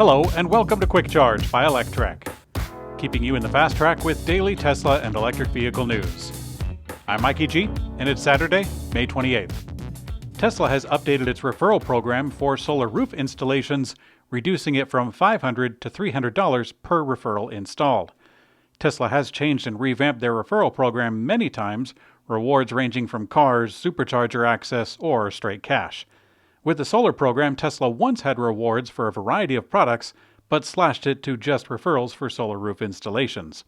Hello and welcome to Quick Charge by Electrek, keeping you in the fast track with daily Tesla and electric vehicle news. I'm Mikey G, and it's Saturday, May 28th. Tesla has updated its referral program for solar roof installations, reducing it from $500 to $300 per referral installed. Tesla has changed and revamped their referral program many times, rewards ranging from cars, supercharger access, or straight cash. With the solar program, Tesla once had rewards for a variety of products, but slashed it to just referrals for solar roof installations.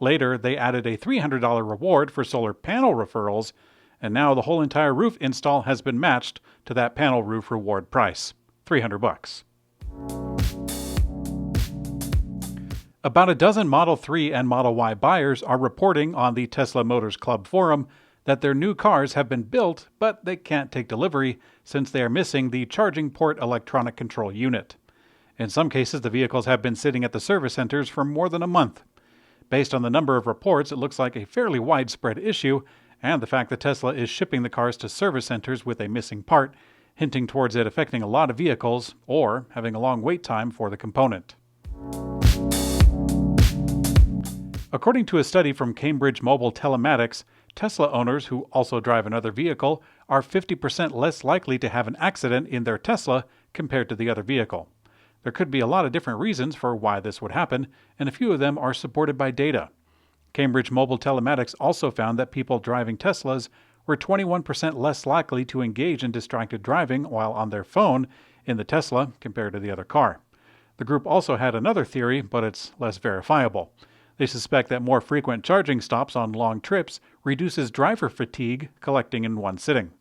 Later, they added a $300 reward for solar panel referrals, and now the whole entire roof install has been matched to that panel roof reward price, $300. About a dozen Model 3 and Model Y buyers are reporting on the Tesla Motors Club forum that their new cars have been built, but they can't take delivery since they are missing the charging port electronic control unit. In some cases, the vehicles have been sitting at the service centers for more than a month. Based on the number of reports, it looks like a fairly widespread issue, and the fact that Tesla is shipping the cars to service centers with a missing part, hinting towards it affecting a lot of vehicles or having a long wait time for the component. According to a study from Cambridge Mobile Telematics, Tesla owners who also drive another vehicle are 50% less likely to have an accident in their Tesla compared to the other vehicle. There could be a lot of different reasons for why this would happen, and a few of them are supported by data. Cambridge Mobile Telematics also found that people driving Teslas were 21% less likely to engage in distracted driving while on their phone in the Tesla compared to the other car. The group also had another theory, but it's less verifiable. They suspect that more frequent charging stops on long trips reduces driver fatigue collecting in one sitting.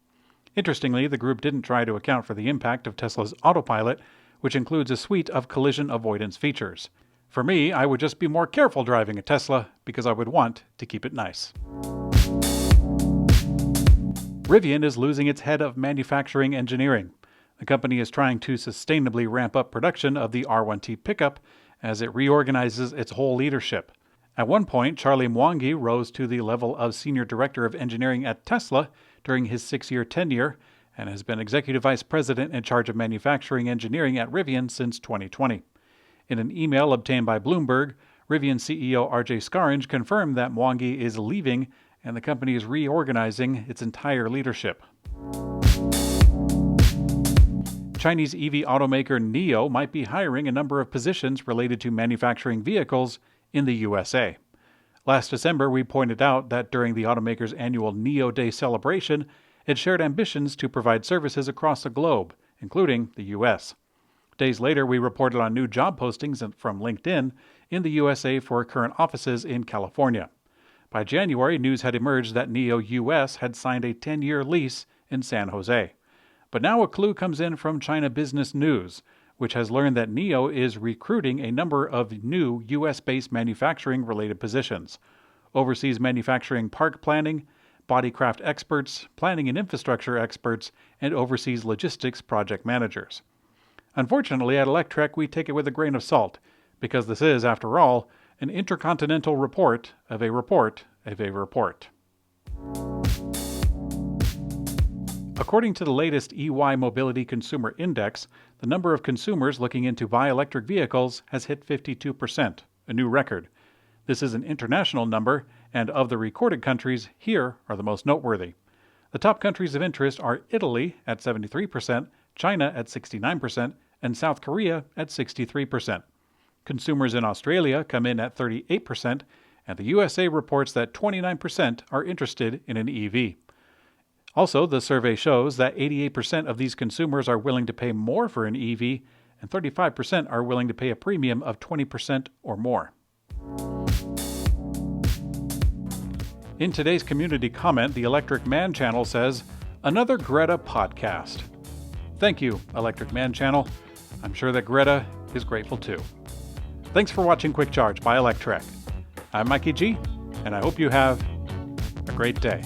Interestingly, the group didn't try to account for the impact of Tesla's autopilot, which includes a suite of collision avoidance features. For me, I would just be more careful driving a Tesla because I would want to keep it nice. Rivian is losing its head of manufacturing engineering. The company is trying to sustainably ramp up production of the R1T pickup as it reorganizes its whole leadership. At one point, Charlie Mwangi rose to the level of Senior Director of Engineering at Tesla during his 6-year tenure and has been Executive Vice President in charge of Manufacturing Engineering at Rivian since 2020. In an email obtained by Bloomberg, Rivian CEO RJ Scaringe confirmed that Mwangi is leaving and the company is reorganizing its entire leadership. Chinese EV automaker NIO might be hiring a number of positions related to manufacturing vehicles in the USA. Last December, we pointed out that during the automaker's annual NIO Day celebration, it shared ambitions to provide services across the globe, including the US. Days later, we reported on new job postings from LinkedIn in the USA for current offices in California. By January, news had emerged that NIO US had signed a 10-year lease in San Jose. But now a clue comes in from China Business News, which has learned that NIO is recruiting a number of new U.S.-based manufacturing-related positions: overseas manufacturing park planning, bodycraft experts, planning and infrastructure experts, and overseas logistics project managers. Unfortunately, at Electrek, we take it with a grain of salt, because this is, after all, an intercontinental report of a report of a report. According to the latest EY Mobility Consumer Index, the number of consumers looking in to buy electric vehicles has hit 52%, a new record. This is an international number, and of the recorded countries, here are the most noteworthy. The top countries of interest are Italy at 73%, China at 69%, and South Korea at 63%. Consumers in Australia come in at 38%, and the USA reports that 29% are interested in an EV. Also, the survey shows that 88% of these consumers are willing to pay more for an EV, and 35% are willing to pay a premium of 20% or more. In today's community comment, the Electric Man channel says, "Another Greta podcast." Thank you, Electric Man channel. I'm sure that Greta is grateful too. Thanks for watching Quick Charge by Electrek. I'm Mikey G, and I hope you have a great day.